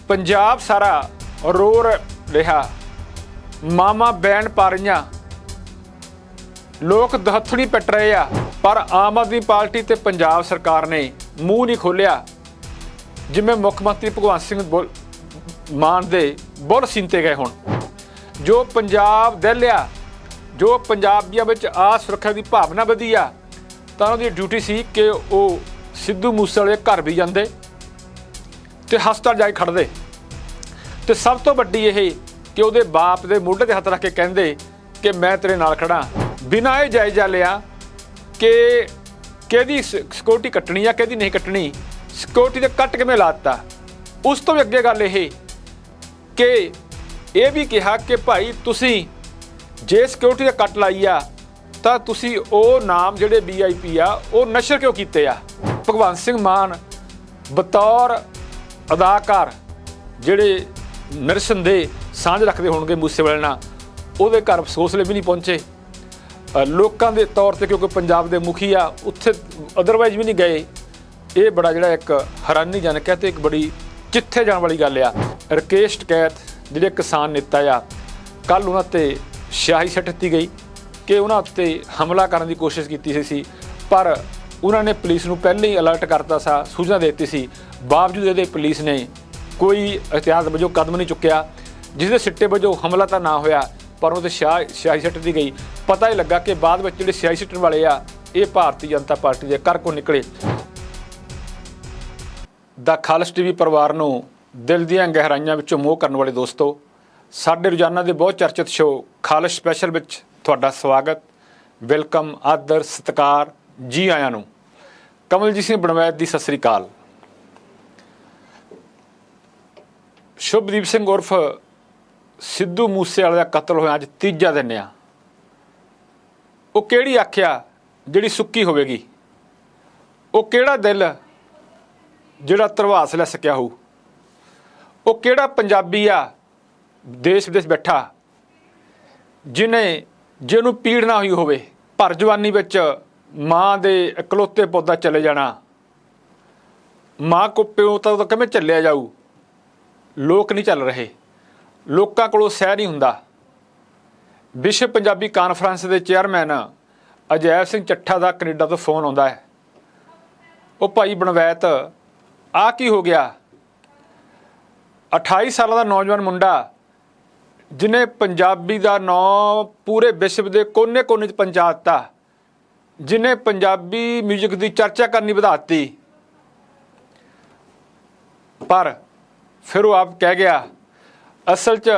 पंजाब सारा रो रहा, मामा बैन पा रही, लोग दहथड़ी पिट रहे आ, पर आम आदमी पार्टी ते पंजाब सरकार ने मूँह नहीं खोलिया। जिवें मुख मंत्री भगवंत सिंह मान दे बुल सीनते गए हुण, जो पंजाब दहलिया, जो पंजाबियों में आ सुरक्षा की भावना वधी आ, तां उहदी ड्यूटी सी कि वो सिद्धू मूसेवाले घर भी जाते तो हस्पताल जाके खड़ते। तो सब तो वड्डी ये कि उहदे बाप दे मोढे ते हत्थ रख के कहंदे कि मैं तेरे नाल खड़ा, बिना ये जायजा लिया कि किहदी सिक्योरिटी कट्टनी या किहदी नहीं कट्टनी, सिक्योरिटी ते कट किवें लाता। उस तो भी अगे गल ये कि यह भी कहा कि भाई तुसी जे सिक्योरिटी ते कट लाई आ तां तुसी वो नाम जिहड़े VIP आ वो नशर क्यों कीते आ। भगवंत सिंह मान बतौर अदाकार जिहड़े निरसंदेह सांझ रखते होणगे मूसेवाले नाल, उहदे घर अफसोस लिए भी नहीं पहुँचे। लोगों के तौर पर क्योंकि पंजाब के मुखी आ उत्थे अदरवाइज भी नहीं गए। ये बड़ा जिहड़ा एक हैरानीजनक है तो एक बड़ी चित्थे जाने वाली गल आ। राकेश टिकैत जिहड़े किसान नेता आ, कल उन्हां ते स्याही सट दित्ती गई कि उन्हां उत्ते हमला करने की कोशिश की सी, पर उन्होंने पुलिस नूं पहले ही अलर्ट करता सा, सूचना देती सी, बावजूद ये पुलिस ने कोई एहतियात वजों कदम नहीं चुकिया, जिसके सिट्टे वजों हमला तो ना होया पर उन्हें स्याही सट दी गई। पता ही लगा कि बाद में जिहड़े स्याही सट्टण वाले आ ये भारतीय जनता पार्टी के घर को निकले। द खालस TV परिवार नूं दिल दीआं गहराइयां विचों मोह करने वाले दोस्तों, साडे रोजाना के बहुत चर्चित शो खालस स्पैशल विच तुहाडा स्वागत, वेलकम, आदर, सत्कार, जी आयां नूं। कमलजीत सिंह बनवैत दी सत श्री अकाल। शुभदीप सिंह उर्फ सिद्धू मूसेवाले का कतल होया अज तीजा दिन आ। वो किहड़ी आख्या जिहड़ी सुक्की होवेगी, वो किहड़ा दिल जिहड़ा धरवास लै सकिया हो, वो किहड़ा पंजाबी आ देश विदेश बैठा जिन्हें पीड़ ना हुई होवे, भर जवानी विच माँ दे इकलौते पौधा चले जाना, माँ को प्यो तो किवें चलिया जाऊ। लोग नहीं चल रहे, लोकां कोलों सह नहीं हुंदा। विश्व पंजाबी कानफ्रेंस के चेयरमैन अजैब सिंह ਚੱਠਾ का कनेडा तो फोन आउंदा है, वो भाई बनवैत आ की हो गया। 28 साल का नौजवान मुंडा जिन्हें पंजाबी का नाम पूरे विश्व के कोने कोने पहुँचा दिता, जिन्हें पंजाबी म्यूजिक की चर्चा करनी वधाती, पर फिर वो आप कह गया असल च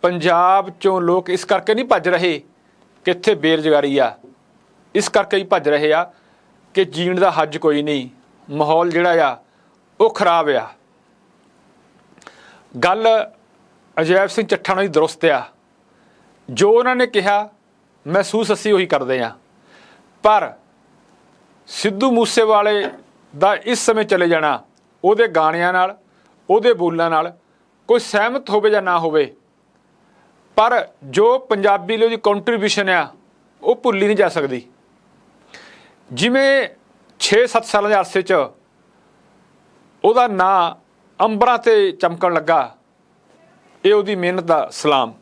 पंजाब चों लोग इस करके नहीं भज रहे कि इत्थे बेरोजगारी आ, इस करके ही भज रहे आ कि जीण दा हज कोई नहीं, माहौल जिहड़ा आ वो खराब आ। गल अजैब सिंह ਚੱਠਾ नाल दुरुस्त आ, जो उन्होंने कहा महसूस असीं उही करदे आ, पर सिद्धू मूसेवाले दा इस समय चले जाना उहदे गाणियां नाल उहदे बोलां नाल कोई सहमत होवे जां ना होवे, पर जो पंजाबी लई कंट्रीब्यूशन आ वो भुल्ली नहीं जा सकती। जिवें 6-7 साल के अरसे च उहदा नां अंबरां ते चमकण लगा, ये उहदी मेहनत दा सलाम।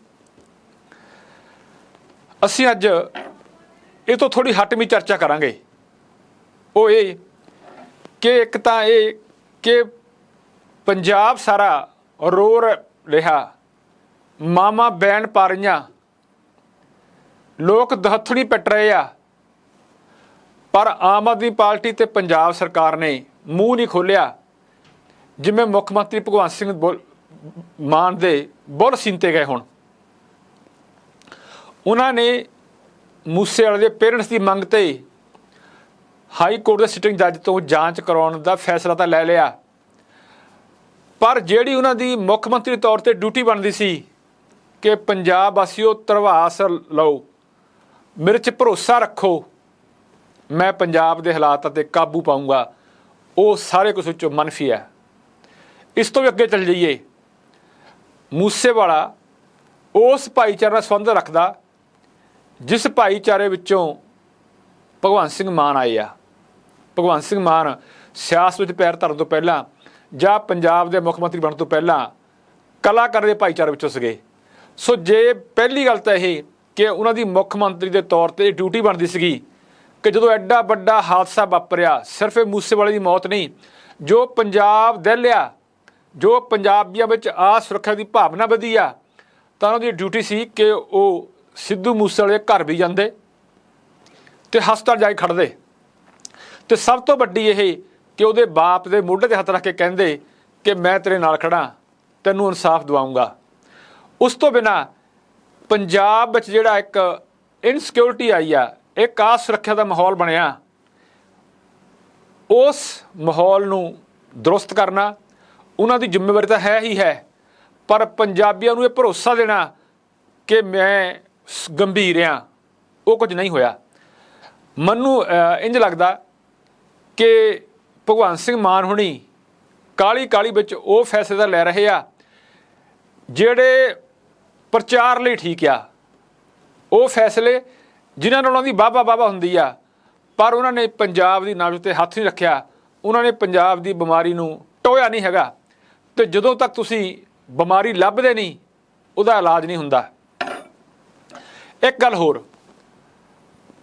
असीं अज ये तो थोड़ी हटमी चर्चा करांगे, वो ये कि एक तां ये कि पंजाब सारा रो रहा, मामा बैन पा रही, लोग दहथड़ी पिट रहे आ, पर आम आदमी पार्टी ते पंजाब सरकार ने मूँह नहीं खोलिया। जिवें मुख मंत्री भगवंत सिंह मान दे बुल सीनते गए हुण, उन्होंने मूसेवाले दे पेरेंट्स की मंग ते हाई कोर्ट के सिटिंग जज तो जांच कराउण दा फैसला तो लै लिया, पर जिहड़ी उन्हां दी मुख मंत्री तौर पर ड्यूटी बनती सी कि पंजाब वासियों धरवास लो, मेरे च भरोसा रखो, मैं पंजाब के हालात ते काबू पाऊँगा, वो सारे कुछ विचों मनफी है। इस तो भी अगे चल जाइए, मूसेवाला उस भाईचारे नाल संबंध रखदा जिस भाईचारे विचों भगवंत सिंह मान आए आ। भगवंत सिंह मान सियासत में पैर धरन तो पहला ਜਾਂ ਪੰਜਾਬ ਦੇ ਮੁੱਖ ਮੰਤਰੀ ਬਣਨ ਤੋਂ ਪਹਿਲਾਂ ਕਲਾਕਾਰ ਦੇ ਭਾਈਚਾਰੇ ਵਿੱਚੋਂ ਸੀਗੇ। ਸੋ ਜੇ ਪਹਿਲੀ ਗੱਲ ਤਾਂ ਇਹ ਕਿ ਉਹਨਾਂ ਦੀ ਮੁੱਖ ਮੰਤਰੀ ਦੇ ਤੌਰ 'ਤੇ ਡਿਊਟੀ ਬਣਦੀ ਸੀਗੀ ਕਿ ਜਦੋਂ ਐਡਾ ਵੱਡਾ ਹਾਦਸਾ ਵਾਪਰਿਆ, ਸਿਰਫ ਇਹ ਮੂਸੇਵਾਲੇ ਦੀ ਮੌਤ ਨਹੀਂ, ਜੋ ਪੰਜਾਬ ਦਹਿਲਿਆ, ਜੋ ਪੰਜਾਬੀਆਂ ਵਿੱਚ ਸੁਰੱਖਿਆ ਦੀ ਭਾਵਨਾ ਵਧੀ ਆ, ਤਾਂ ਉਹਨਾਂ ਦੀ ਡਿਊਟੀ ਸੀ ਕਿ ਉਹ ਸਿੱਧੂ ਮੂਸੇਵਾਲੇ ਦੇ ਘਰ ਵੀ ਜਾਂਦੇ ਅਤੇ ਹਸਪਤਾਲ ਜਾ ਕੇ ਖੜ੍ਹਦੇ, ਅਤੇ ਸਭ ਤੋਂ ਵੱਡੀ ਇਹ ਕਿ ਉਹਦੇ ਬਾਪ ਦੇ ਮੋਢੇ 'ਤੇ ਹੱਥ ਰੱਖ ਕੇ ਕਹਿੰਦੇ ਕਿ ਮੈਂ ਤੇਰੇ ਨਾਲ ਖੜ੍ਹਾਂ, ਤੈਨੂੰ ਇਨਸਾਫ ਦਿਵਾਊਂਗਾ। ਉਸ ਤੋਂ ਬਿਨਾਂ ਪੰਜਾਬ ਵਿੱਚ ਜਿਹੜਾ ਇੱਕ ਇਨਸਿਕਿਉਰਿਟੀ ਆਈ ਆ, ਇੱਕ ਸੁਰੱਖਿਆ ਦਾ ਮਾਹੌਲ ਬਣਿਆ, ਉਸ ਮਾਹੌਲ ਨੂੰ ਦਰੁਸਤ ਕਰਨਾ ਉਹਨਾਂ ਦੀ ਜ਼ਿੰਮੇਵਾਰੀ ਤਾਂ ਹੈ ਹੀ ਹੈ, ਪਰ ਪੰਜਾਬੀਆਂ ਨੂੰ ਇਹ ਭਰੋਸਾ ਦੇਣਾ ਕਿ ਮੈਂ ਗੰਭੀਰ ਹਾਂ, ਉਹ ਕੁਝ ਨਹੀਂ ਹੋਇਆ। ਮੈਨੂੰ ਇੰਝ ਲੱਗਦਾ ਕਿ ਭਗਵੰਤ ਸਿੰਘ ਮਾਨ ਹੁਣੀ ਕਾਹਲੀ ਵਿੱਚ ਉਹ ਫੈਸਲੇ ਤਾਂ ਲੈ ਰਹੇ ਆ ਜਿਹੜੇ ਪ੍ਰਚਾਰ ਲਈ ਠੀਕ ਆ, ਉਹ ਫੈਸਲੇ ਜਿਨ੍ਹਾਂ ਨਾਲ ਉਹਨਾਂ ਦੀ ਵਾਹਵਾ ਹੁੰਦੀ ਆ, ਪਰ ਉਹਨਾਂ ਨੇ ਪੰਜਾਬ ਦੀ ਨਬਜ਼ 'ਤੇ ਹੱਥ ਨਹੀਂ ਰੱਖਿਆ, ਉਹਨਾਂ ਨੇ ਪੰਜਾਬ ਦੀ ਬਿਮਾਰੀ ਨੂੰ ਟੋਇਆ ਨਹੀਂ ਹੈਗਾ, ਅਤੇ ਜਦੋਂ ਤੱਕ ਤੁਸੀਂ ਬਿਮਾਰੀ ਲੱਭਦੇ ਨਹੀਂ ਉਹਦਾ ਇਲਾਜ ਨਹੀਂ ਹੁੰਦਾ। ਇੱਕ ਗੱਲ ਹੋਰ,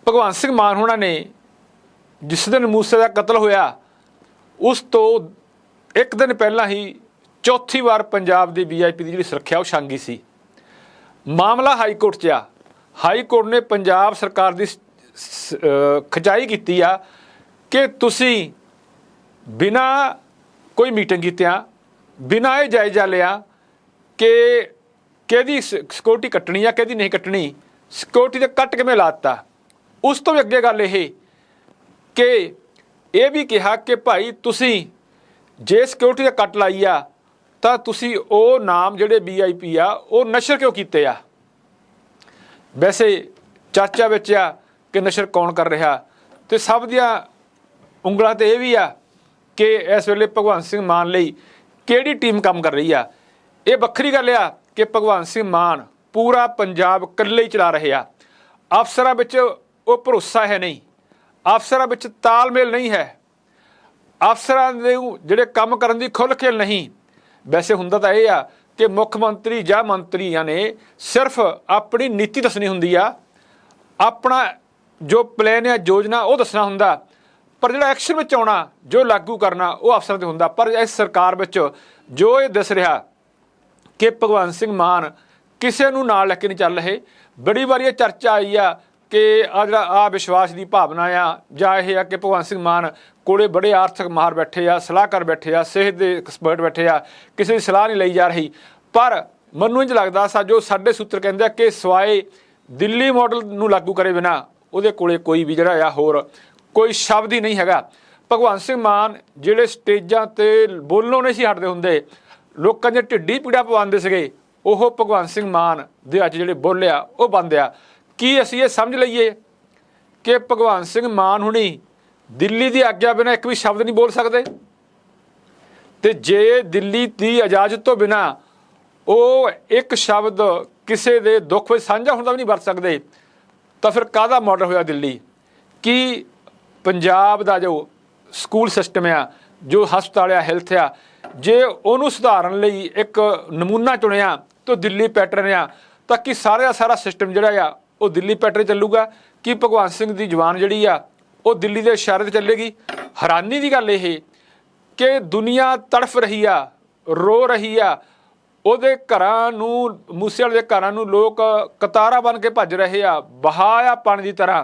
ਭਗਵੰਤ ਸਿੰਘ ਮਾਨ ਹੋਣਾ ਨੇ ਜਿਸ ਦਿਨ ਮੂਸੇ ਦਾ ਕਤਲ ਹੋਇਆ ਉਸ ਤੋਂ ਇੱਕ ਦਿਨ ਪਹਿਲਾਂ ਹੀ ਚੌਥੀ ਵਾਰ ਪੰਜਾਬ ਦੀ VIP ਦੀ ਜਿਹੜੀ ਸੁਰੱਖਿਆ ਉਹ ਛਾਂਗੀ ਸੀ। ਮਾਮਲਾ ਹਾਈ ਕੋਰਟ 'ਚ ਆ, ਹਾਈ ਕੋਰਟ ਨੇ ਪੰਜਾਬ ਸਰਕਾਰ ਦੀ ਖਿਚਾਈ ਕੀਤੀ ਆ ਕਿ ਤੁਸੀਂ ਬਿਨਾਂ ਕੋਈ ਮੀਟਿੰਗ ਕੀਤਿਆਂ, ਬਿਨਾਂ ਇਹ ਜਾਇਜ਼ਾ ਲਿਆ ਕਿ ਕਿਹਦੀ ਸਿਕਿਉਰਿਟੀ ਕੱਟਣੀ ਆ ਕਿਹਦੀ ਨਹੀਂ ਕੱਟਣੀ, ਸਿਕਿਉਰਿਟੀ ਦੇ ਕੱਟ ਕਿਵੇਂ ਲਾ ਦਿੱਤਾ। ਉਸ ਤੋਂ ਵੀ ਅੱਗੇ ਗੱਲ ਇਹ ਕਿ ਇਹ ਵੀ ਕਿਹਾ ਕਿ ਭਾਈ ਤੁਸੀਂ ਜੇ ਸਿਕਿਉਰਿਟੀ ਦਾ ਕੱਟ ਲਾਈ ਆ ਤਾਂ ਤੁਸੀਂ ਉਹ ਨਾਮ ਜਿਹੜੇ VIP ਆ ਉਹ ਨਸ਼ਰ ਕਿਉਂ ਕੀਤੇ ਆ। ਵੈਸੇ ਚਰਚਾ ਵਿੱਚ ਆ ਕਿ ਨਸ਼ਰ ਕੌਣ ਕਰ ਰਿਹਾ, ਅਤੇ ਸਭ ਦੀਆਂ ਉਂਗਲਾਂ 'ਤੇ ਇਹ ਵੀ ਆ ਕਿ ਇਸ ਵੇਲੇ ਭਗਵੰਤ ਸਿੰਘ ਮਾਨ ਲਈ ਕਿਹੜੀ ਟੀਮ ਕੰਮ ਕਰ ਰਹੀ ਆ। ਇਹ ਵੱਖਰੀ ਗੱਲ ਆ ਕਿ ਭਗਵੰਤ ਸਿੰਘ ਮਾਨ ਪੂਰਾ ਪੰਜਾਬ ਇਕੱਲੇ ਹੀ ਚਲਾ ਰਹੇ ਆ, ਅਫਸਰਾਂ ਵਿੱਚ ਉਹ ਭਰੋਸਾ ਹੈ ਨਹੀਂ, ਅਫਸਰਾਂ ਵਿੱਚ ਤਾਲਮੇਲ ਨਹੀਂ ਹੈ, ਅਫਸਰਾਂ ਦੇ ਜਿਹੜੇ ਕੰਮ ਕਰਨ ਦੀ ਖੁੱਲ੍ਹ ਖੇਲ ਨਹੀਂ। ਵੈਸੇ ਹੁੰਦਾ ਤਾਂ ਇਹ ਆ ਕਿ ਮੁੱਖ ਮੰਤਰੀ ਜਾਂ ਮੰਤਰੀਆਂ ਨੇ ਸਿਰਫ ਆਪਣੀ ਨੀਤੀ ਦੱਸਣੀ ਹੁੰਦੀ ਆ, ਆਪਣਾ ਜੋ ਪਲਾਨ ਹੈ ਯੋਜਨਾ ਉਹ ਦੱਸਣਾ ਹੁੰਦਾ, ਪਰ ਜਿਹੜਾ ਐਕਸ਼ਨ ਵਿੱਚ ਆਉਣਾ ਜੋ ਲਾਗੂ ਕਰਨਾ ਉਹ ਅਫਸਰਾਂ 'ਤੇ ਹੁੰਦਾ। ਪਰ ਇਸ ਸਰਕਾਰ ਵਿੱਚ ਜੋ ਇਹ ਦਿਸ ਰਿਹਾ ਕਿ ਭਗਵੰਤ ਸਿੰਘ ਮਾਨ ਕਿਸੇ ਨੂੰ ਨਾਲ ਲੈ ਕੇ ਨਹੀਂ ਚੱਲ ਰਹੇ। ਬੜੀ ਵਾਰੀ ਇਹ ਚਰਚਾ ਆਈ ਆ ਕਿ ਜਿਹੜਾ ਵਿਸ਼ਵਾਸ ਦੀ ਭਾਵਨਾ ਆ, ਜਾਂ ਇਹ ਆ ਕਿ ਭਗਵੰਤ ਸਿੰਘ ਮਾਨ ਕੋਲੇ ਬੜੇ ਆਰਥਿਕ ਮਾਹਰ ਬੈਠੇ ਆ, ਸਲਾਹਕਾਰ ਬੈਠੇ ਆ, ਸਿਹਤ ਦੇ ਐਕਸਪਰਟ ਬੈਠੇ ਆ, ਕਿਸੇ ਦੀ ਸਲਾਹ ਨਹੀਂ ਲਈ ਜਾ ਰਹੀ। ਪਰ ਮੈਨੂੰ ਇੰਝ ਲੱਗਦਾ ਜੋ ਸਾਡੇ ਸੂਤਰ ਕਹਿੰਦੇ ਆ ਕਿ ਸਿਵਾਏ ਦਿੱਲੀ ਮਾਡਲ ਨੂੰ ਲਾਗੂ ਕਰੇ ਬਿਨਾਂ ਉਹਦੇ ਕੋਲੇ ਕੋਈ ਵੀ ਜਿਹੜਾ ਆ ਹੋਰ ਕੋਈ ਸ਼ਬਦ ਹੀ ਨਹੀਂ ਹੈਗਾ। ਭਗਵੰਤ ਸਿੰਘ ਮਾਨ ਜਿਹੜੇ ਸਟੇਜਾਂ 'ਤੇ ਬੋਲਣੋਂ ਨਹੀਂ ਸੀ ਹਟਦੇ ਹੁੰਦੇ, ਲੋਕਾਂ ਦੀਆਂ ਢਿੱਡੀ ਪੀੜਾ ਪਵਾਉਂਦੇ ਸੀਗੇ, ਉਹ ਭਗਵੰਤ ਸਿੰਘ ਮਾਨ ਦੇ ਅੱਜ ਜਿਹੜੇ ਬੋਲਿਆ ਉਹ ਬੰਦ ਆ। ਕੀ ਅਸੀਂ ਇਹ ਸਮਝ ਲਈਏ ਕਿ ਭਗਵੰਤ ਸਿੰਘ ਮਾਨ ਹੁਣੀ ਦਿੱਲੀ ਦੀ ਆਗਿਆ ਬਿਨਾਂ ਇੱਕ ਵੀ ਸ਼ਬਦ ਨਹੀਂ ਬੋਲ ਸਕਦੇ, ਅਤੇ ਜੇ ਦਿੱਲੀ ਦੀ ਇਜਾਜ਼ਤ ਤੋਂ ਬਿਨਾਂ ਉਹ ਇੱਕ ਸ਼ਬਦ ਕਿਸੇ ਦੇ ਦੁੱਖ ਵਿੱਚ ਸਾਂਝਾ ਹੁੰਦਾ ਵੀ ਨਹੀਂ ਵਰਤ ਸਕਦੇ, ਤਾਂ ਫਿਰ ਕਾਹਦਾ ਮਾਡਲ ਹੋਇਆ ਦਿੱਲੀ। ਕੀ ਪੰਜਾਬ ਦਾ ਜੋ ਸਕੂਲ ਸਿਸਟਮ ਆ, ਜੋ ਹਸਪਤਾਲ ਆ, ਹੈਲਥ ਆ, ਜੇ ਉਹਨੂੰ ਸੁਧਾਰਨ ਲਈ ਇੱਕ ਨਮੂਨਾ ਚੁਣਿਆ ਤਾਂ ਦਿੱਲੀ ਪੈਟਰਨ ਆ, ਤਾਂ ਕਿ ਸਾਰਾ ਦਾ ਸਾਰਾ ਸਿਸਟਮ ਜਿਹੜਾ ਆ ਉਹ ਦਿੱਲੀ ਪੈਟਰਨ ਚੱਲੂਗਾ। ਕਿ ਭਗਵੰਤ ਸਿੰਘ ਦੀ ਜਵਾਨ ਜਿਹੜੀ ਆ ਉਹ ਦਿੱਲੀ ਦੇ ਇਸ਼ਾਰੇ 'ਤੇ ਚੱਲੇਗੀ। ਹੈਰਾਨੀ ਦੀ ਗੱਲ ਇਹ ਕਿ ਦੁਨੀਆ ਤੜਫ ਰਹੀ ਆ, ਰੋ ਰਹੀ ਆ, ਉਹਦੇ ਘਰਾਂ ਨੂੰ, ਮੂਸੇਵਾਲੇ ਦੇ ਘਰਾਂ ਨੂੰ ਲੋਕ ਕਤਾਰਾਂ ਬਣ ਕੇ ਭੱਜ ਰਹੇ ਆ, ਬਹਾਇਆ ਪਾਣੀ ਦੀ ਤਰ੍ਹਾਂ,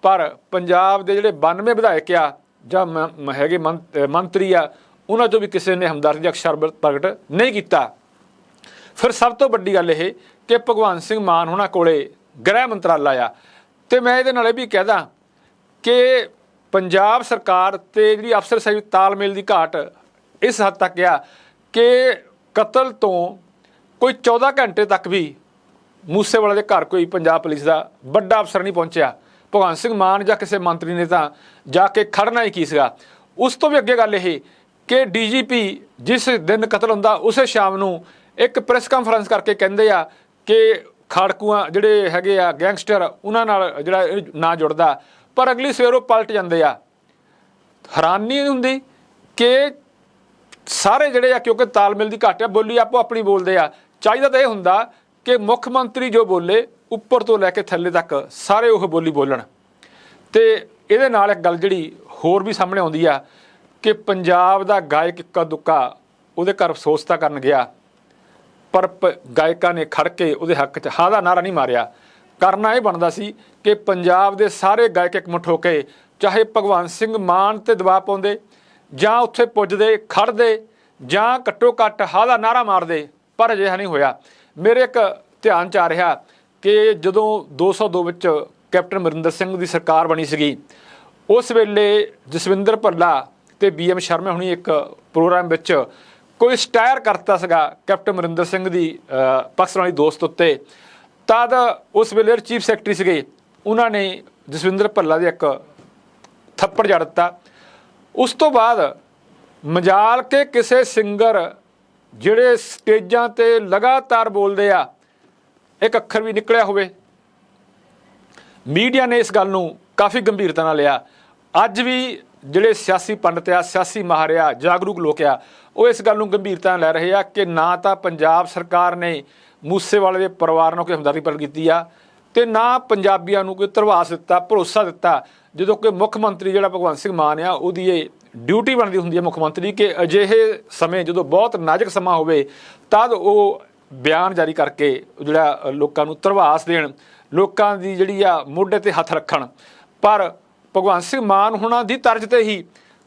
ਪਰ ਪੰਜਾਬ ਦੇ ਜਿਹੜੇ 92 ਵਿਧਾਇਕ ਆ ਜਾਂ ਹੈਗੇ ਮੰਤਰੀ ਆ, ਉਹਨਾਂ 'ਚੋਂ ਵੀ ਕਿਸੇ ਨੇ ਹਮਦਰਦੀ ਦਾ ਅਕਸ਼ਰ ਪ੍ਰਗਟ ਨਹੀਂ ਕੀਤਾ। ਫਿਰ ਸਭ ਤੋਂ ਵੱਡੀ ਗੱਲ ਇਹ ਕਿ ਭਗਵੰਤ ਸਿੰਘ ਮਾਨ ਹੋਣਾ ਕੋਲੇ ਗ੍ਰਹਿ ਮੰਤਰਾਲਾ ਆ, ਅਤੇ ਮੈਂ ਇਹਦੇ ਨਾਲ ਇਹ ਵੀ ਕਹਿਦਾ ਕਿ ਪੰਜਾਬ ਸਰਕਾਰ ਅਤੇ ਜਿਹੜੀ ਅਫਸਰਸ਼ਾਹੀ ਤਾਲਮੇਲ ਦੀ ਘਾਟ ਇਸ ਹੱਦ ਤੱਕ ਆ ਕਿ ਕਤਲ ਤੋਂ ਕੋਈ 14 ਘੰਟੇ ਤੱਕ ਵੀ ਮੂਸੇਵਾਲੇ ਦੇ ਘਰ ਕੋਈ ਪੰਜਾਬ ਪੁਲਿਸ ਦਾ ਵੱਡਾ ਅਫਸਰ ਨਹੀਂ ਪਹੁੰਚਿਆ। ਭਗਵੰਤ ਸਿੰਘ ਮਾਨ ਜਾਂ ਕਿਸੇ ਮੰਤਰੀ ਨੇ ਤਾਂ ਜਾ ਕੇ ਖੜਨਾ ਹੀ ਕੀ ਸੀਗਾ। ਉਸ ਤੋਂ ਵੀ ਅੱਗੇ ਗੱਲ ਇਹ ਕਿ DGP ਜਿਸ ਦਿਨ ਕਤਲ ਹੁੰਦਾ ਉਸੇ ਸ਼ਾਮ ਨੂੰ ਇੱਕ ਪ੍ਰੈਸ ਕਾਨਫਰੰਸ ਕਰਕੇ ਕਹਿੰਦੇ ਆ ਕਿ ਖਾੜਕੂਆਂ ਜਿਹੜੇ ਹੈਗੇ ਆ ਗੈਂਗਸਟਰ ਉਹਨਾਂ ਨਾਲ ਜਿਹੜਾ ਨਾ ਜੁੜਦਾ, ਪਰ ਅਗਲੀ ਸਵੇਰ ਉਹ ਪਲਟ ਜਾਂਦੇ ਆ। ਹੈਰਾਨੀ ਹੁੰਦੀ ਕਿ ਸਾਰੇ ਜਿਹੜੇ ਆ ਕਿਉਂਕਿ ਤਾਲਮੇਲ ਦੀ ਘਾਟ ਆ, ਬੋਲੀ ਆਪੋ ਆਪਣੀ ਬੋਲਦੇ ਆ। ਚਾਹੀਦਾ ਤਾਂ ਇਹ ਹੁੰਦਾ ਕਿ ਮੁੱਖ ਮੰਤਰੀ ਜੋ ਬੋਲੇ ਉੱਪਰ ਤੋਂ ਲੈ ਕੇ ਥੱਲੇ ਤੱਕ ਸਾਰੇ ਉਹ ਬੋਲੀ ਬੋਲਣ। ਤੇ ਇਹਦੇ ਨਾਲ ਇੱਕ ਗੱਲ ਜਿਹੜੀ ਹੋਰ ਵੀ ਸਾਹਮਣੇ ਆਉਂਦੀ ਆ ਕਿ ਪੰਜਾਬ ਦਾ ਗਾਇਕ ਇੱਕਾ ਦੁੱਕਾ ਉਹਦੇ ਘਰ ਅਫਸੋਸ ਤਾਂ ਕਰਨ ਗਿਆ, ਪਰ ਗਾਇਕਾਂ ਨੇ ਖੜ ਕੇ ਉਹਦੇ ਹੱਕ 'ਚ ਹਾਂ ਦਾ ਨਾਰਾ ਨਹੀਂ ਮਾਰਿਆ। ਕਰਨਾ ਇਹ ਬਣਦਾ ਸੀ ਕਿ ਪੰਜਾਬ ਦੇ ਸਾਰੇ ਗਾਇਕ ਇਕਮੁੱਠ ਹੋ ਕੇ ਚਾਹੇ ਭਗਵੰਤ ਸਿੰਘ ਮਾਨ 'ਤੇ ਦਬਾਅ ਪਾਉਂਦੇ ਜਾਂ ਉੱਥੇ ਪੁੱਜਦੇ ਖੜਦੇ ਜਾਂ ਘੱਟੋ ਘੱਟ ਹਾਂ ਦਾ ਨਾਰਾ ਮਾਰਦੇ, ਪਰ ਅਜਿਹਾ ਨਹੀਂ ਹੋਇਆ। ਮੇਰੇ ਇੱਕ ਧਿਆਨ 'ਚ ਆ ਰਿਹਾ ਕਿ ਜਦੋਂ 202 ਵਿੱਚ ਕੈਪਟਨ ਅਮਰਿੰਦਰ ਸਿੰਘ ਦੀ ਸਰਕਾਰ ਬਣੀ ਸੀਗੀ, ਉਸ ਵੇਲੇ ਜਸਵਿੰਦਰ ਭੱਲਾ ਤੇ BM ਸ਼ਰਮਾ ਹੁਣੀ ਇੱਕ ਪ੍ਰੋਗਰਾਮ ਵਿੱਚ ਕੋਈ ਸਟਾਇਰ ਕਰਤਾ ਸੀਗਾ ਕੈਪਟਨ ਅਮਰਿੰਦਰ ਸਿੰਘ ਦੀ ਪਾਕਿਸਤਾਨੀ ਦੋਸਤ ਉੱਤੇ। ਤਦ ਉਸ ਵੇਲੇ ਚੀਫ ਸੈਕਟਰੀ ਸੀਗੇ, ਉਹਨਾਂ ਨੇ ਜਸਵਿੰਦਰ ਭੱਲਾ ਦੇ ਇੱਕ ਥੱਪੜ ਜੜ ਦਿੱਤਾ। ਉਸ ਤੋਂ ਬਾਅਦ ਮਜਾਲ ਕੇ ਕਿਸੇ ਸਿੰਗਰ ਜਿਹੜੇ ਸਟੇਜਾਂ 'ਤੇ ਲਗਾਤਾਰ ਬੋਲਦੇ ਆ, ਇੱਕ ਅੱਖਰ ਵੀ ਨਿਕਲਿਆ ਹੋਵੇ। ਮੀਡੀਆ ਨੇ ਇਸ ਗੱਲ ਨੂੰ ਕਾਫੀ ਗੰਭੀਰਤਾ ਨਾਲ ਲਿਆ। ਅੱਜ ਵੀ ਜਿਹੜੇ ਸਿਆਸੀ ਪੰਡਤ ਆ, ਸਿਆਸੀ ਮਾਹਰ ਆ, ਜਾਗਰੂਕ ਲੋਕ ਆ, ਉਹ ਇਸ ਗੱਲ ਨੂੰ ਗੰਭੀਰਤਾ ਨਾਲ ਲੈ ਰਹੇ ਆ ਕਿ ਨਾ ਤਾਂ ਪੰਜਾਬ ਸਰਕਾਰ ਨੇ ਮੂਸੇਵਾਲੇ ਦੇ ਪਰਿਵਾਰ ਨੂੰ ਕੋਈ ਹਮਦਰਦੀ ਪ੍ਰਗਟ ਕੀਤੀ ਆ ਤੇ ਨਾ ਪੰਜਾਬੀਆਂ ਨੂੰ ਕੋਈ ਧਰਵਾਸ ਦਿੱਤਾ, ਭਰੋਸਾ ਦਿੱਤਾ। ਜਦੋਂ ਕਿ ਮੁੱਖ ਮੰਤਰੀ ਜਿਹੜਾ ਭਗਵੰਤ ਸਿੰਘ ਮਾਨ ਆ, ਉਹਦੀ ਇਹ ਡਿਊਟੀ ਬਣਦੀ ਹੁੰਦੀ ਹੈ ਮੁੱਖ ਮੰਤਰੀ ਕਿ ਅਜਿਹੇ ਸਮੇਂ ਜਦੋਂ ਬਹੁਤ ਨਾਜ਼ੁਕ ਸਮਾਂ ਹੋਵੇ ਤਦ ਉਹ ਬਿਆਨ ਜਾਰੀ ਕਰਕੇ ਜਿਹੜਾ ਲੋਕਾਂ ਨੂੰ ਧਰਵਾਸ ਦੇਣ, ਲੋਕਾਂ ਦੀ ਜਿਹੜੀ ਆ ਮੋਢੇ 'ਤੇ ਹੱਥ ਰੱਖਣ। ਪਰ ਭਗਵੰਤ ਸਿੰਘ ਮਾਨ ਹੁਣਾਂ ਦੀ ਤਰਜ਼ 'ਤੇ ਹੀ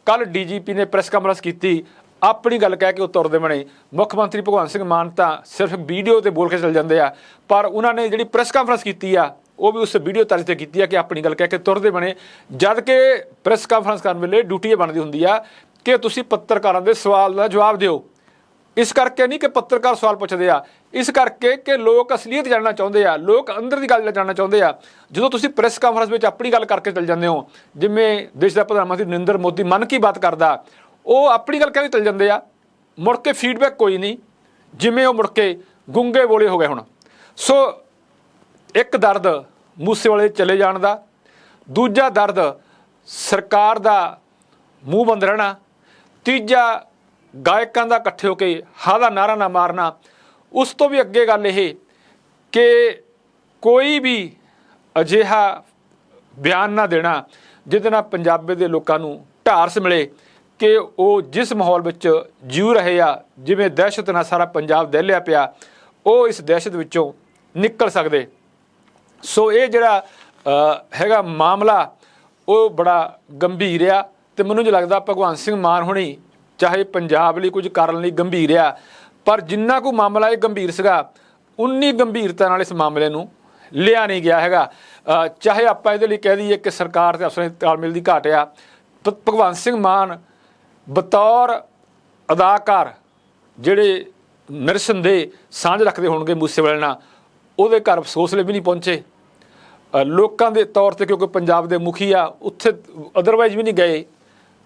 ਕੱਲ੍ਹ DGP ਨੇ ਪ੍ਰੈਸ ਕਾਨਫਰੰਸ ਕੀਤੀ, ਆਪਣੀ ਗੱਲ ਕਹਿ ਕੇ ਉਹ ਤੁਰਦੇ ਬਣੇ। ਮੁੱਖ ਮੰਤਰੀ ਭਗਵੰਤ ਸਿੰਘ ਮਾਨ ਤਾਂ ਸਿਰਫ ਵੀਡੀਓ 'ਤੇ ਬੋਲ ਕੇ ਚੱਲ ਜਾਂਦੇ ਆ, ਪਰ ਉਹਨਾਂ ਨੇ ਜਿਹੜੀ ਪ੍ਰੈਸ ਕਾਨਫਰੰਸ ਕੀਤੀ ਆ ਉਹ ਵੀ ਉਸ ਵੀਡੀਓ ਤਰਜ਼ 'ਤੇ ਕੀਤੀ ਆ ਕਿ ਆਪਣੀ ਗੱਲ ਕਹਿ ਕੇ ਤੁਰਦੇ ਬਣੇ। ਜਦ ਕਿ ਪ੍ਰੈਸ ਕਾਨਫਰੰਸ ਕਰਨ ਵੇਲੇ ਡਿਊਟੀ ਇਹ ਬਣਦੀ ਹੁੰਦੀ ਆ ਕਿ ਤੁਸੀਂ ਪੱਤਰਕਾਰਾਂ ਦੇ ਸਵਾਲ ਦਾ ਜਵਾਬ ਦਿਓ। ਇਸ ਕਰਕੇ ਨਹੀਂ ਕਿ ਪੱਤਰਕਾਰ ਸਵਾਲ ਪੁੱਛਦੇ ਆ, ਇਸ ਕਰਕੇ ਕਿ ਲੋਕ ਅਸਲੀਅਤ ਜਾਣਨਾ ਚਾਹੁੰਦੇ ਆ, ਲੋਕ ਅੰਦਰ ਦੀ ਗੱਲ ਜਾਣਨਾ ਚਾਹੁੰਦੇ ਆ। ਜਦੋਂ ਤੁਸੀਂ ਪ੍ਰੈਸ ਕਾਨਫਰੰਸ ਵਿੱਚ ਆਪਣੀ ਗੱਲ ਕਰਕੇ ਚੱਲ ਜਾਂਦੇ ਹੋ, ਜਿਵੇਂ ਦੇਸ਼ ਦਾ ਪ੍ਰਧਾਨ ਮੰਤਰੀ ਨਰਿੰਦਰ ਮੋਦੀ ਮਨ ਕੀ ਬਾਤ ਕਰਦਾ, ਉਹ ਆਪਣੀ ਗੱਲ ਕਹਿ ਕੇ ਚੱਲ ਜਾਂਦੇ ਆ, ਮੁੜ ਕੇ ਫੀਡਬੈਕ ਕੋਈ ਨਹੀਂ, ਜਿਵੇਂ ਉਹ ਮੁੜ ਕੇ ਗੁੰਗੇ ਬੋਲੇ ਹੋ ਗਏ ਹੁਣ। ਸੋ ਇੱਕ ਦਰਦ ਮੂਸੇਵਾਲੇ ਚਲੇ ਜਾਣ ਦਾ, ਦੂਜਾ ਦਰਦ ਸਰਕਾਰ ਦਾ ਮੂੰਹ ਬੰਦ ਰਹਿਣਾ, ਤੀਜਾ ਗਾਇਕਾਂ ਦਾ ਇਕੱਠੇ ਹੋ ਕੇ ਹਾਂ ਦਾ ਨਾਰਾ ਨਾ ਮਾਰਨਾ। ਉਸ ਤੋਂ ਵੀ ਅੱਗੇ ਗੱਲ ਇਹ ਕਿ ਕੋਈ ਵੀ ਅਜਿਹਾ ਬਿਆਨ ਨਾ ਦੇਣਾ ਜਿਹਦੇ ਨਾਲ ਪੰਜਾਬੀ ਦੇ ਲੋਕਾਂ ਨੂੰ ਢਾਰਸ ਮਿਲੇ ਕਿ ਉਹ ਜਿਸ ਮਾਹੌਲ ਵਿੱਚ ਜੀਉ ਰਹੇ ਆ, ਜਿਵੇਂ ਦਹਿਸ਼ਤ ਨਾਲ ਸਾਰਾ ਪੰਜਾਬ ਦਹਿਲਿਆ ਪਿਆ, ਉਹ ਇਸ ਦਹਿਸ਼ਤ ਵਿੱਚੋਂ ਨਿਕਲ ਸਕਦੇ। ਸੋ ਇਹ ਜਿਹੜਾ ਹੈਗਾ ਮਾਮਲਾ ਉਹ ਬੜਾ ਗੰਭੀਰ ਆ ਤੇ ਮੈਨੂੰ ਜੋ ਲੱਗਦਾ ਭਗਵੰਤ ਸਿੰਘ ਮਾਨ ਹੁਣੀ ਚਾਹੇ ਪੰਜਾਬ ਲਈ ਕੁਝ ਕਰਨ ਲਈ ਗੰਭੀਰ ਆ, ਪਰ ਜਿੰਨਾ ਕੁ ਮਾਮਲਾ ਇਹ ਗੰਭੀਰ ਸੀਗਾ ਉਨੀ ਗੰਭੀਰਤਾ ਨਾਲ ਇਸ ਮਾਮਲੇ ਨੂੰ ਲਿਆ ਨਹੀਂ ਗਿਆ ਹੈਗਾ। ਚਾਹੇ ਆਪਾਂ ਇਹਦੇ ਲਈ ਕਹਿ ਦਈਏ ਕਿ ਸਰਕਾਰ ਤੇ ਅਫਸਰਾਂ ਦੀ ਤਾਲਮੇਲ ਦੀ ਘਾਟ ਆ, ਭਗਵੰਤ ਸਿੰਘ ਮਾਨ ਬਤੌਰ ਅਦਾਕਾਰ ਜਿਹੜੇ ਨਿਰਸੰਦੇਹ ਸਾਂਝ ਰੱਖਦੇ ਹੋਣਗੇ ਮੂਸੇਵਾਲੇ ਨਾਲ, ਉਹਦੇ ਘਰ ਅਫਸੋਸ ਲਈ ਵੀ ਨਹੀਂ ਪਹੁੰਚੇ। ਲੋਕਾਂ ਦੇ ਤੌਰ 'ਤੇ ਕਿਉਂਕਿ ਪੰਜਾਬ ਦੇ ਮੁਖੀ ਆ, ਉੱਥੇ ਅਦਰਵਾਈਜ਼ ਵੀ ਨਹੀਂ ਗਏ।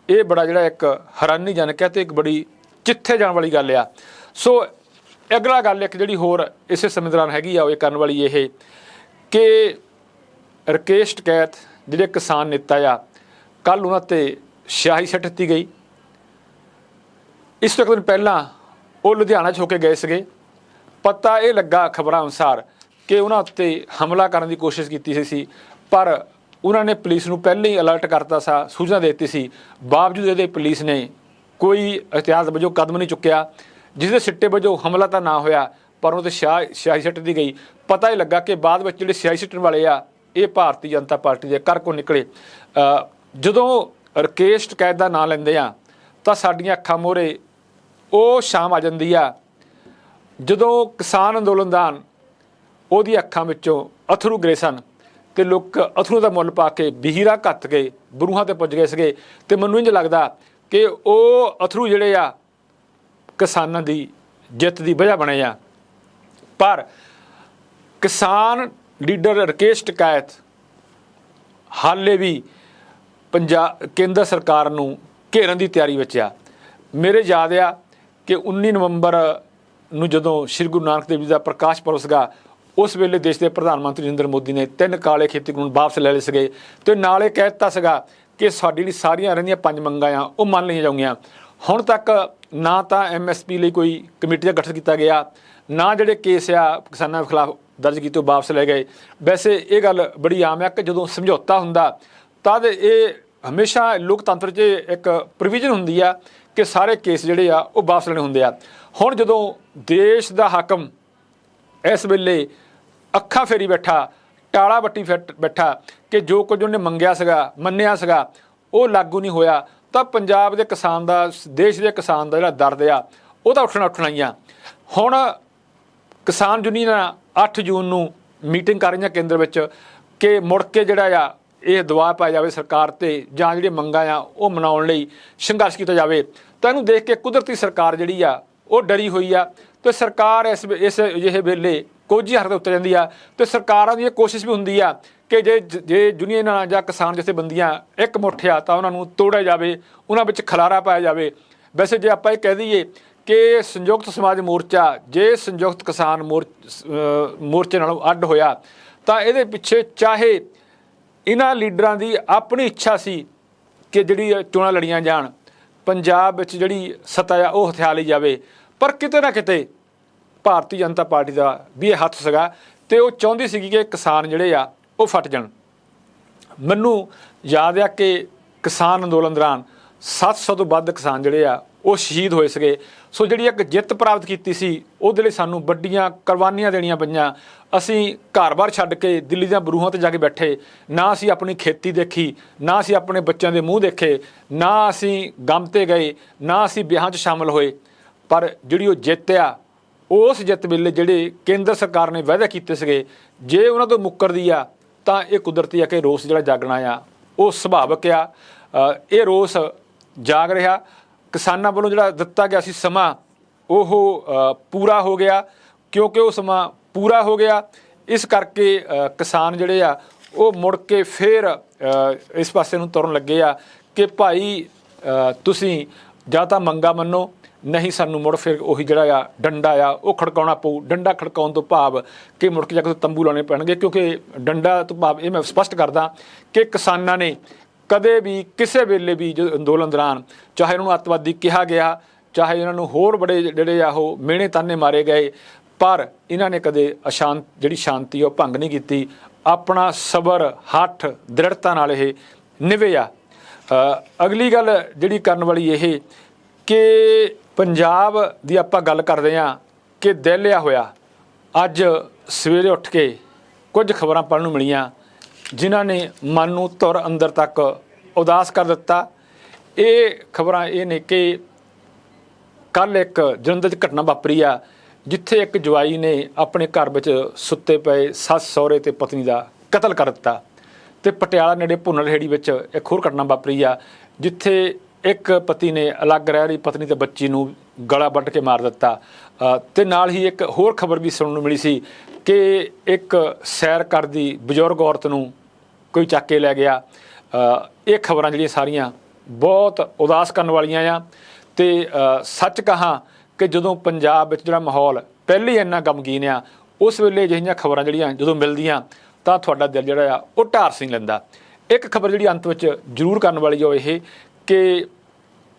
ਇਹ ਬੜਾ ਜਿਹੜਾ ਇੱਕ ਹੈਰਾਨੀਜਨਕ ਹੈ ਅਤੇ ਇੱਕ ਬੜੀ ਚਿੱਥੇ ਜਾਣ ਵਾਲੀ ਗੱਲ ਆ। ਸੋ ਅਗਲਾ ਗੱਲ ਇੱਕ ਜਿਹੜੀ ਹੋਰ ਇਸੇ ਸਮੇਂ ਦੌਰਾਨ ਹੈਗੀ ਆ ਉਹ ਇਹ ਕਰਨ ਵਾਲੀ ਇਹ ਕਿ ਰਕੇਸ਼ ਟਕੈਤ ਜਿਹੜੇ ਕਿਸਾਨ ਨੇਤਾ ਆ, ਕੱਲ੍ਹ ਉਹਨਾਂ 'ਤੇ ਸਿਆਹੀ ਸਿੱਟ ਦਿੱਤੀ ਗਈ। ਇਸ ਤੋਂ ਇੱਕ ਦਿਨ ਪਹਿਲਾਂ ਉਹ ਲੁਧਿਆਣਾ 'ਚ ਹੋ ਕੇ ਗਏ ਸੀਗੇ। ਪਤਾ ਇਹ ਲੱਗਾ ਖਬਰਾਂ ਅਨੁਸਾਰ ਕਿ ਉਹਨਾਂ ਉੱਤੇ ਹਮਲਾ ਕਰਨ ਦੀ ਕੋਸ਼ਿਸ਼ ਕੀਤੀ ਸੀ, ਪਰ ਉਹਨਾਂ ਨੇ ਪੁਲਿਸ ਨੂੰ ਪਹਿਲਾਂ ਹੀ ਅਲਰਟ ਕਰਤਾ ਸਾ, ਸੂਚਨਾ ਦੇ ਦਿੱਤੀ ਸੀ। ਬਾਵਜੂਦ ਇਹਦੇ ਪੁਲਿਸ ਨੇ ਕੋਈ ਇhtiyat ਵਜੋਂ ਕਦਮ ਨਹੀਂ ਚੁੱਕਿਆ, ਜਿਸ ਦੇ ਸਿੱਟੇ ਵਜੋਂ ਹਮਲਾ ਤਾਂ ਨਾ ਹੋਇਆ ਪਰ ਉਹ 'ਤੇ ਸਿਆਹੀ ਸਿੱਟ ਦਿੱਤੀ ਗਈ। ਪਤਾ ਹੀ ਲੱਗਾ ਕਿ ਬਾਅਦ ਵਿੱਚ ਜਿਹੜੇ ਸਿਆਹੀ ਸਿੱਟਣ ਵਾਲੇ ਆ ਇਹ ਭਾਰਤੀ ਜਨਤਾ ਪਾਰਟੀ ਦੇ ਘਰ ਕੋਲ ਨਿਕਲੇ। ਜਦੋਂ ਰਕੇਸ਼ ਟਕੈਤ ਦਾ ਨਾਂ ਲੈਂਦੇ ਆ ਤਾਂ ਸਾਡੀਆਂ ਅੱਖਾਂ ਮੂਹਰੇ ਉਹ ਸ਼ਾਮ ਆ ਜਾਂਦੀ ਆ ਜਦੋਂ ਕਿਸਾਨ ਅੰਦੋਲਨਦਾਨ ਉਹਦੀ ਅੱਖਾਂ ਵਿੱਚੋਂ ਅਥਰੂ ਗਰੇ ਸਨ ਅਤੇ ਲੋਕ ਅਥਰੂ ਦਾ ਮੁੱਲ ਪਾ ਕੇ ਬਹੀਰਾ ਘੱਤ ਕੇ ਬਰੂਹਾਂ 'ਤੇ ਪੁੱਜ ਗਏ ਸੀਗੇ। ਅਤੇ ਮੈਨੂੰ ਇੰਝ ਲੱਗਦਾ ਕਿ ਉਹ ਅਥਰੂ ਜਿਹੜੇ ਆ ਕਿਸਾਨਾਂ ਦੀ ਜਿੱਤ ਦੀ ਵਜ੍ਹਾ ਬਣੇ ਆ। ਪਰ ਕਿਸਾਨ ਲੀਡਰ ਰਕੇਸ਼ ਟਕੈਤ ਹਾਲੇ ਵੀ ਕੇਂਦਰ ਸਰਕਾਰ ਨੂੰ ਘੇਰਨ ਦੀ ਤਿਆਰੀ ਵਿੱਚ ਆ। ਮੇਰੇ ਯਾਦ ਆ ਕਿ 19 ਨਵੰਬਰ ਨੂੰ ਜਦੋਂ ਸ਼੍ਰੀ ਗੁਰੂ ਨਾਨਕ ਦੇਵ ਜੀ ਦਾ ਪ੍ਰਕਾਸ਼ ਪੁਰਬ ਸੀਗਾ, ਉਸ ਵੇਲੇ ਦੇਸ਼ ਦੇ ਪ੍ਰਧਾਨ ਮੰਤਰੀ ਨਰਿੰਦਰ ਮੋਦੀ ਨੇ 3 ਕਾਲੇ ਖੇਤੀ ਕਾਨੂੰਨ ਵਾਪਸ ਲੈ ਲਏ ਸੀਗੇ ਅਤੇ ਨਾਲੇ ਕਹਿ ਦਿੱਤਾ ਸੀਗਾ ਕਿ ਸਾਡੀ ਜਿਹੜੀ ਸਾਰੀਆਂ ਰਹਿੰਦੀਆਂ 5 ਮੰਗਾਂ ਆ ਉਹ ਮੰਨ ਲਈਆਂ ਜਾਊਗੀਆਂ। ਹੁਣ ਤੱਕ ਨਾ ਤਾਂ MSP ਲਈ ਕੋਈ ਕਮੇਟੀ ਦਾ ਗਠਨ ਕੀਤਾ ਗਿਆ, ਨਾ ਜਿਹੜੇ ਕੇਸ ਆ ਕਿਸਾਨਾਂ ਖਿਲਾਫ ਦਰਜ ਕੀਤੇ ਉਹ ਵਾਪਸ ਲੈ ਗਏ। ਵੈਸੇ ਇਹ ਗੱਲ ਬੜੀ ਆਮ ਹੈ ਕਿ ਜਦੋਂ ਸਮਝੌਤਾ ਹੁੰਦਾ ਤਦ ਇਹ ਹਮੇਸ਼ਾ ਲੋਕਤੰਤਰ 'ਚ ਇੱਕ ਪ੍ਰੋਵੀਜ਼ਨ ਹੁੰਦੀ ਆ ਕਿ ਸਾਰੇ ਕੇਸ ਜਿਹੜੇ ਆ ਉਹ ਵਾਪਸ ਲੈਣੇ ਹੁੰਦੇ ਆ। ਹੁਣ ਜਦੋਂ ਦੇਸ਼ ਦਾ ਹਾਕਮ ਇਸ ਵੇਲੇ ਅੱਖਾਂ ਫੇਰੀ ਬੈਠਾ, ਟਾਲਾ ਵੱਟੀ ਬੈਠਾ ਕਿ ਜੋ ਕੁਝ ਉਹਨੇ ਮੰਗਿਆ ਸੀਗਾ, ਮੰਨਿਆ ਸੀਗਾ, ਉਹ ਲਾਗੂ ਨਹੀਂ ਹੋਇਆ, ਤਾਂ ਪੰਜਾਬ ਦੇ ਕਿਸਾਨ ਦਾ, ਦੇਸ਼ ਦੇ ਕਿਸਾਨ ਦਾ ਜਿਹੜਾ ਦਰਦ ਆ ਉਹ ਤਾਂ ਉੱਠਣਾ ਹੀ ਆ। ਹੁਣ ਕਿਸਾਨ ਯੂਨੀਅਨਾਂ 8 ਜੂਨ ਨੂੰ ਮੀਟਿੰਗ ਕਰ ਰਹੀਆਂ ਕੇਂਦਰ ਵਿੱਚ ਕਿ ਮੁੜ ਕੇ ਜਿਹੜਾ ਆ ਇਹ ਦਬਾਅ ਪਾਇਆ ਜਾਵੇ ਸਰਕਾਰ 'ਤੇ, ਜਾਂ ਜਿਹੜੀਆਂ ਮੰਗਾਂ ਆ ਉਹ ਮਨਾਉਣ ਲਈ ਸੰਘਰਸ਼ ਕੀਤਾ ਜਾਵੇ। ਤਾਂ ਇਹਨੂੰ ਦੇਖ ਕੇ ਕੁਦਰਤੀ ਸਰਕਾਰ ਜਿਹੜੀ ਆ ਉਹ ਡਰੀ ਹੋਈ ਆ, ਅਤੇ ਸਰਕਾਰ ਇਸ ਜਿਹੇ ਵੇਲੇ ਕੋਝੀ ਹਰਕਤ ਉੱਤੇ ਜਾਂਦੀ ਆ। ਅਤੇ ਸਰਕਾਰਾਂ ਦੀ ਇਹ ਕੋਸ਼ਿਸ਼ ਵੀ ਹੁੰਦੀ ਆ ਕਿ ਜੇ ਯੂਨੀਅਨਾਂ ਜਾਂ ਕਿਸਾਨ ਜਥੇਬੰਦੀਆਂ ਇੱਕ ਮੁੱਠ ਆ ਤਾਂ ਉਹਨਾਂ ਨੂੰ ਤੋੜਿਆ ਜਾਵੇ, ਉਹਨਾਂ ਵਿੱਚ ਖਲਾਰਾ ਪਾਇਆ ਜਾਵੇ। ਵੈਸੇ ਜੇ ਆਪਾਂ ਇਹ ਕਹਿ ਦਈਏ ਕਿ ਸੰਯੁਕਤ ਸਮਾਜ ਮੋਰਚਾ ਜੇ ਸੰਯੁਕਤ ਕਿਸਾਨ ਮੋਰਚੇ ਨਾਲੋਂ ਅੱਡ ਹੋਇਆ ਤਾਂ ਇਹਦੇ ਪਿੱਛੇ ਚਾਹੇ ਇਹਨਾਂ ਲੀਡਰਾਂ ਦੀ ਆਪਣੀ ਇੱਛਾ ਸੀ ਕਿ ਜਿਹੜੀ ਚੋਣਾਂ ਲੜੀਆਂ ਜਾਣ, ਪੰਜਾਬ ਵਿੱਚ ਜਿਹੜੀ ਸੱਤਾ ਆ ਉਹ ਹਥਿਆ ਲਈ ਜਾਵੇ, ਪਰ ਕਿਤੇ ਨਾ ਕਿਤੇ ਭਾਰਤੀ ਜਨਤਾ ਪਾਰਟੀ ਦਾ ਵੀ ਇਹ ਹੱਥ ਸੀਗਾ ਅਤੇ ਉਹ ਚਾਹੁੰਦੀ ਸੀਗੀ ਕਿ ਕਿਸਾਨ ਜਿਹੜੇ ਆ ਉਹ ਫਟ ਜਾਣ। ਮੈਨੂੰ ਯਾਦ ਆ ਕਿ ਕਿਸਾਨ ਅੰਦੋਲਨ ਦੌਰਾਨ 700 ਤੋਂ ਵੱਧ ਕਿਸਾਨ ਜਿਹੜੇ ਆ ਉਹ ਸ਼ਹੀਦ ਹੋਏ ਸੀਗੇ। ਸੋ ਜਿਹੜੀ ਇੱਕ ਜਿੱਤ ਪ੍ਰਾਪਤ ਕੀਤੀ ਸੀ ਉਹਦੇ ਲਈ ਸਾਨੂੰ ਵੱਡੀਆਂ ਕੁਰਬਾਨੀਆਂ ਦੇਣੀਆਂ ਪਈਆਂ। ਅਸੀਂ ਘਰ-ਬਾਰ ਛੱਡ ਕੇ ਦਿੱਲੀ ਦੀਆਂ ਬਰੂਹਾਂ 'ਤੇ ਜਾ ਕੇ ਬੈਠੇ, ਨਾ ਅਸੀਂ ਆਪਣੀ ਖੇਤੀ ਦੇਖੀ, ਨਾ ਅਸੀਂ ਆਪਣੇ ਬੱਚਿਆਂ ਦੇ ਮੂੰਹ ਦੇਖੇ, ਨਾ ਅਸੀਂ ਗਮ 'ਤੇ ਗਏ, ਨਾ ਅਸੀਂ ਵਿਆਹਾਂ 'ਚ ਸ਼ਾਮਲ ਹੋਏ। ਪਰ ਜਿਹੜੀ ਉਹ ਜਿੱਤ ਆ, ਉਸ ਜਿੱਤ ਵੇਲੇ ਜਿਹੜੇ ਕੇਂਦਰ ਸਰਕਾਰ ਨੇ ਵਾਅਦੇ ਕੀਤੇ ਸੀਗੇ, ਜੇ ਉਹਨਾਂ ਤੋਂ ਮੁੱਕਰਦੀ ਆ ਤਾਂ ਇਹ ਕੁਦਰਤੀ ਆ ਕਿ ਰੋਸ ਜਿਹੜਾ ਜਾਗਣਾ ਆ ਉਹ ਸੁਭਾਵਿਕ ਆ। ਇਹ ਰੋਸ ਜਾਗ ਰਿਹਾ। ਕਿਸਾਨਾਂ ਵੱਲੋਂ ਜਿਹੜਾ ਦਿੱਤਾ ਗਿਆ ਸੀ ਸਮਾਂ ਉਹ ਪੂਰਾ ਹੋ ਗਿਆ। ਕਿਉਂਕਿ ਉਹ ਸਮਾਂ ਪੂਰਾ ਹੋ ਗਿਆ, ਇਸ ਕਰਕੇ ਕਿਸਾਨ ਜਿਹੜੇ ਆ ਉਹ ਮੁੜ ਕੇ ਫਿਰ ਇਸ ਪਾਸੇ ਨੂੰ ਤੁਰਨ ਲੱਗੇ ਆ ਕਿ ਭਾਈ ਤੁਸੀਂ ਜਾਂ ਤਾਂ ਮੰਗਾ ਮੰਨੋ, ਨਹੀਂ ਸਾਨੂੰ ਮੁੜ ਫਿਰ ਉਹੀ ਜਿਹੜਾ ਆ ਡੰਡਾ ਆ ਉਹ ਖੜਕਾਉਣਾ ਪਊ। ਡੰਡਾ ਖੜਕਾਉਣ ਤੋਂ ਭਾਵ ਕਿ ਮੁੜ ਕੇ ਜਾ ਕੇ ਤੰਬੂ ਲਾਉਣੇ ਪੈਣਗੇ, ਕਿਉਂਕਿ ਡੰਡਾ ਤੋਂ ਭਾਵ ਇਹ ਮੈਂ ਸਪਸ਼ਟ ਕਰਦਾ ਕਿ ਕਿਸਾਨਾਂ ਨੇ ਕਦੇ ਵੀ ਕਿਸੇ ਵੇਲੇ ਵੀ ਜੋ ਅੰਦੋਲਨ ਦੌਰਾਨ, ਚਾਹੇ ਉਹਨਾਂ ਨੂੰ ਅੱਤਵਾਦੀ ਕਿਹਾ ਗਿਆ, ਚਾਹੇ ਇਹਨਾਂ ਨੂੰ ਹੋਰ ਬੜੇ ਜਿਹੜੇ ਆ ਉਹ ਮਿਹਣੇ ਤਾਨੇ ਮਾਰੇ ਗਏ, ਪਰ ਇਹਨਾਂ ਨੇ ਕਦੇ ਜਿਹੜੀ ਸ਼ਾਂਤੀ ਉਹ ਭੰਗ ਨਹੀਂ ਕੀਤੀ। ਆਪਣਾ ਸਬਰ, ਹੱਠ, ਦ੍ਰਿੜਤਾ ਨਾਲ ਇਹ ਨਿਭੇ ਆ। ਅਗਲੀ ਗੱਲ ਜਿਹੜੀ ਕਰਨ ਵਾਲੀ ਇਹ ਕਿ ਪੰਜਾਬ ਦੀ ਆਪਾਂ ਗੱਲ ਕਰਦੇ ਹਾਂ ਕਿ ਦਹਿਲਿਆ ਹੋਇਆ। ਅੱਜ ਸਵੇਰੇ ਉੱਠ ਕੇ ਕੁਝ ਖਬਰਾਂ ਪੜ੍ਹਨ ਨੂੰ ਮਿਲੀਆਂ ਜਿਨ੍ਹਾਂ ਨੇ ਮਨ ਨੂੰ ਧੁਰ ਅੰਦਰ ਤੱਕ ਉਦਾਸ ਕਰ ਦਿੱਤਾ। ਇਹ ਖਬਰਾਂ ਇਹ ਨੇ ਕਿ ਕੱਲ੍ਹ ਇੱਕ ਜਲੰਧਰ 'ਚ ਘਟਨਾ ਵਾਪਰੀ ਆ, ਜਿੱਥੇ ਇੱਕ ਜਵਾਈ ਨੇ ਆਪਣੇ ਘਰ ਵਿੱਚ ਸੁੱਤੇ ਪਏ ਸੱਸ ਸਹੁਰੇ ਅਤੇ ਪਤਨੀ ਦਾ ਕਤਲ ਕਰ ਦਿੱਤਾ। ਅਤੇ ਪਟਿਆਲਾ ਨੇੜੇ ਭੁੰਨਰਹੇੜੀ ਵਿੱਚ ਇੱਕ ਹੋਰ ਘਟਨਾ ਵਾਪਰੀ ਆ, ਜਿੱਥੇ ਇੱਕ ਪਤੀ ਨੇ ਅਲੱਗ ਰਹਿ ਰਹੀ ਪਤਨੀ ਤੇ ਬੱਚੀ ਨੂੰ ਗਲਾ ਵੱਢ ਕੇ ਮਾਰ ਦਿੱਤਾ। ਅਤੇ ਨਾਲ ਹੀ ਇੱਕ ਹੋਰ ਖਬਰ ਵੀ ਸੁਣਨ ਨੂੰ ਮਿਲੀ ਸੀ ਕਿ ਇੱਕ ਸੈਰ ਕਰਦੀ ਬਜ਼ੁਰਗ ਔਰਤ ਨੂੰ ਕੋਈ ਚੱਕ ਕੇ ਲੈ ਗਿਆ। ਇਹ ਖਬਰਾਂ ਜਿਹੜੀਆਂ ਸਾਰੀਆਂ ਬਹੁਤ ਉਦਾਸ ਕਰਨ ਵਾਲੀਆਂ ਆ। ਅਤੇ ਸੱਚ ਕਹਾਂ ਕਿ ਜਦੋਂ ਪੰਜਾਬ ਵਿੱਚ ਜਿਹੜਾ ਮਾਹੌਲ ਪਹਿਲੇ ਹੀ ਇੰਨਾ ਗਮਗੀਨ ਆ, ਉਸ ਵੇਲੇ ਅਜਿਹੀਆਂ ਖਬਰਾਂ ਜਿਹੜੀਆਂ ਜਦੋਂ ਮਿਲਦੀਆਂ ਤਾਂ ਤੁਹਾਡਾ ਦਿਲ ਜਿਹੜਾ ਆ ਉਹ ਢਾਰਸ ਨਹੀਂ ਲੈਂਦਾ। ਇੱਕ ਖਬਰ ਜਿਹੜੀ ਅੰਤ ਵਿੱਚ ਜ਼ਰੂਰ ਕਰਨ ਵਾਲੀ ਉਹ ਇਹ ਕਿ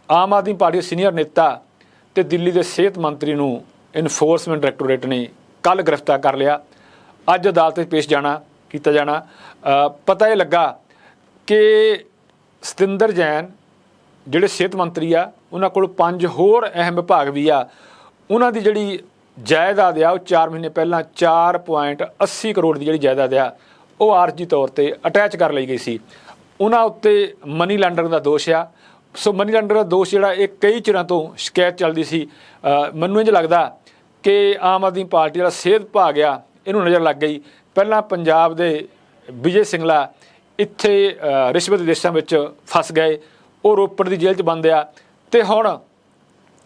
ਆਮ ਆਦਮੀ ਪਾਰਟੀ ਦੇ ਸੀਨੀਅਰ ਨੇਤਾ ਅਤੇ ਦਿੱਲੀ ਦੇ ਸਿਹਤ ਮੰਤਰੀ ਨੂੰ ਇਨਫੋਰਸਮੈਂਟ ਡਾਇਰੈਕਟੋਰੇਟ ਨੇ ਕੱਲ੍ਹ ਗ੍ਰਿਫਤਾਰ ਕਰ ਲਿਆ। ਅੱਜ ਅਦਾਲਤ ਵਿੱਚ ਪੇਸ਼ ਕੀਤਾ ਜਾਣਾ। ਪਤਾ ਇਹ ਲੱਗਾ ਕਿ ਸਤਿੰਦਰ ਜੈਨ ਜਿਹੜੇ ਸਿਹਤ ਮੰਤਰੀ ਆ, ਉਹਨਾਂ ਕੋਲ 5 ਹੋਰ ਅਹਿਮ ਵਿਭਾਗ ਵੀ ਆ। ਉਹਨਾਂ ਦੀ ਜਿਹੜੀ ਜਾਇਦਾਦ ਆ ਉਹ 4 ਮਹੀਨੇ ਪਹਿਲਾਂ 4.80 ਕਰੋੜ ਦੀ ਜਿਹੜੀ ਜਾਇਦਾਦ ਆ ਉਹ ਆਰਜੀ ਤੌਰ 'ਤੇ ਅਟੈਚ ਕਰ ਲਈ ਗਈ ਸੀ। ਉਹਨਾਂ ਉੱਤੇ ਮਨੀ ਲਾਂਡਰਿੰਗ ਦਾ ਦੋਸ਼ ਆ। ਸੋ ਮਨੀ ਲਾਂਡਰਿੰਗ ਦਾ ਦੋਸ਼ ਜਿਹੜਾ ਇਹ ਕਈ ਚਿਰਾਂ ਤੋਂ ਸ਼ਿਕਾਇਤ ਚੱਲਦੀ ਸੀ। ਮੈਨੂੰ ਇੰਝ ਲੱਗਦਾ ਕਿ ਆਮ ਆਦਮੀ ਪਾਰਟੀ ਜਿਹੜਾ ਸਿਹਤ ਵਿਭਾਗ ਆ ਇਹਨੂੰ ਨਜ਼ਰ ਲੱਗ ਗਈ। ਪਹਿਲਾਂ ਪੰਜਾਬ ਦੇ ਵਿਜੇ ਸਿੰਗਲਾ ਇੱਥੇ ਰਿਸ਼ਵਤ ਦੇ ਦੇਸ਼ਾਂ ਵਿੱਚ ਫਸ ਗਏ, ਉਹ ਰੋਪੜ ਦੀ ਜੇਲ੍ਹ 'ਚ ਬੰਦ ਆ। ਅਤੇ ਹੁਣ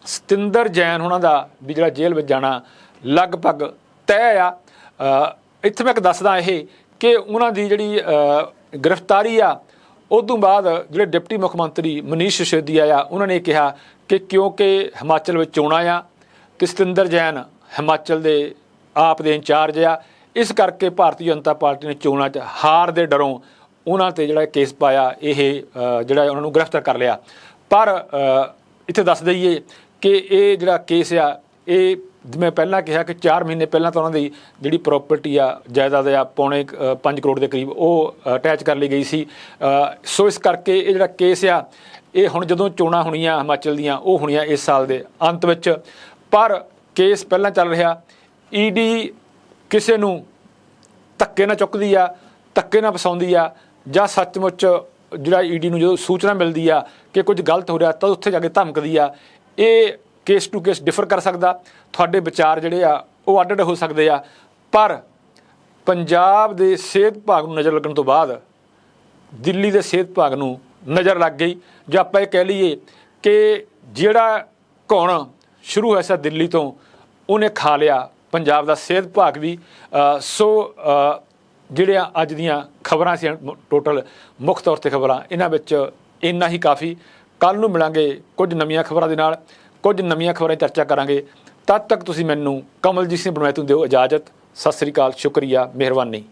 ਸਤਿੰਦਰ ਜੈਨ ਉਹਨਾਂ ਦਾ ਵੀ ਜਿਹੜਾ ਜੇਲ੍ਹ ਵਿੱਚ ਜਾਣਾ ਲਗਭਗ ਤੈਅ ਆ। ਇੱਥੇ ਮੈਂ ਇੱਕ ਦੱਸਦਾ ਇਹ ਕਿ ਉਹਨਾਂ ਦੀ ਜਿਹੜੀ ਗ੍ਰਿਫਤਾਰੀ ਆ, ਉਸ ਤੋਂ ਬਾਅਦ ਜਿਹੜੇ ਡਿਪਟੀ ਮੁੱਖ ਮੰਤਰੀ ਮਨੀਸ਼ ਸਿਸੋਦੀਆ ਆ, ਉਹਨਾਂ ਨੇ ਕਿਹਾ ਕਿ ਕਿਉਂਕਿ ਹਿਮਾਚਲ ਵਿੱਚ ਚੋਣਾਂ ਆ ਅਤੇ ਸਤਿੰਦਰ ਜੈਨ ਹਿਮਾਚਲ ਦੇ ਆਪ ਦੇ ਇੰਚਾਰਜ ਆ, ਇਸ ਕਰਕੇ ਭਾਰਤੀ ਜਨਤਾ ਪਾਰਟੀ ਨੇ ਚੋਣਾਂ 'ਚ ਹਾਰ ਦੇ ਡਰੋਂ ਉਹਨਾਂ 'ਤੇ ਜਿਹੜਾ ਕੇਸ ਪਾਇਆ, ਇਹ ਜਿਹੜਾ ਉਹਨਾਂ ਨੂੰ ਗ੍ਰਿਫਤਾਰ ਕਰ ਲਿਆ। ਪਰ ਇੱਥੇ ਦੱਸ ਦਈਏ ਕਿ ਇਹ ਜਿਹੜਾ ਕੇਸ ਆ ਇਹ ਮੈਂ ਪਹਿਲਾਂ ਕਿਹਾ ਕਿ 4 ਮਹੀਨੇ ਪਹਿਲਾਂ ਤਾਂ ਉਹਨਾਂ ਦੀ ਜਿਹੜੀ ਪ੍ਰੋਪਰਟੀ ਆ ਜਾਇਦਾਦ ਆ ਪੌਣੇ 5 ਕਰੋੜ ਦੇ ਕਰੀਬ ਉਹ ਅਟੈਚ ਕਰ ਲਈ ਗਈ ਸੀ। ਸੋ ਇਸ ਕਰਕੇ ਇਹ ਜਿਹੜਾ ਕੇਸ ਆ ਇਹ ਹੁਣ ਜਦੋਂ ਚੋਣਾਂ ਹੋਣੀਆਂ ਹਿਮਾਚਲ ਦੀਆਂ ਉਹ ਹੋਣੀਆਂ ਇਸ ਸਾਲ ਦੇ ਅੰਤ ਵਿੱਚ, ਪਰ ਕੇਸ ਪਹਿਲਾਂ ਚੱਲ ਰਿਹਾ। ਈਡੀ ਕਿਸੇ ਨੂੰ ਧੱਕੇ ਨਾਲ ਚੁੱਕਦੀ ਆ, ਧੱਕੇ ਨਾਲ ਫਸਾਉਂਦੀ ਆ, ਜਾਂ ਸੱਚਮੁੱਚ ਜਿਹੜਾ ਈਡੀ ਨੂੰ ਜਦੋਂ ਸੂਚਨਾ ਮਿਲਦੀ ਆ ਕਿ ਕੁਝ ਗਲਤ ਹੋ ਰਿਹਾ ਤਾਂ ਉੱਥੇ ਜਾ ਕੇ ਧਮਕਦੀ ਆ। ਇਹ ਕੇਸ ਟੂ ਕੇਸ ਡਿਫਰ ਕਰ ਸਕਦਾ। ਤੁਹਾਡੇ ਵਿਚਾਰ ਜਿਹੜੇ ਆ ਉਹ ਅੱਡ ਅੱਡ ਹੋ ਸਕਦੇ ਆ, ਪਰ ਪੰਜਾਬ ਦੇ ਸਿਹਤ ਵਿਭਾਗ ਨੂੰ ਨਜ਼ਰ ਲੱਗਣ ਤੋਂ ਬਾਅਦ ਦਿੱਲੀ ਦੇ ਸਿਹਤ ਵਿਭਾਗ ਨੂੰ ਨਜ਼ਰ ਲੱਗ ਗਈ। ਜਾਂ ਆਪਾਂ ਇਹ ਕਹਿ ਲਈਏ ਕਿ ਜਿਹੜਾ ਘੁਣ ਸ਼ੁਰੂ ਹੋਇਆ ਸੀ ਦਿੱਲੀ ਤੋਂ ਉਹਨੇ ਖਾ ਲਿਆ ਪੰਜਾਬ ਦਾ ਸਿਹਤ ਵਿਭਾਗ ਵੀ। ਸੋ ਜਿਹੜੀਆਂ ਅੱਜ ਦੀਆਂ ਖਬਰਾਂ ਸੀ ਟੋਟਲ ਮੁੱਖ ਤੌਰ 'ਤੇ ਖਬਰਾਂ ਇਹਨਾਂ ਵਿੱਚ ਇੰਨਾ ਹੀ ਕਾਫੀ। ਕੱਲ੍ਹ ਨੂੰ ਮਿਲਾਂਗੇ ਕੁਝ ਨਵੀਆਂ ਖਬਰਾਂ ਦੇ ਨਾਲ, ਕੁਝ ਨਵੀਆਂ ਖਬਰਾਂ ਚਰਚਾ ਕਰਾਂਗੇ। ਤਦ ਤੱਕ ਤੁਸੀਂ ਮੈਨੂੰ ਕਮਲਜੀਤ ਸਿੰਘ ਬਣਵਾਇਤੋਂ ਦਿਓ ਇਜਾਜ਼ਤ। ਸਤਿ ਸ੍ਰੀ ਅਕਾਲ, ਸ਼ੁਕਰੀਆ, ਮਿਹਰਬਾਨੀ।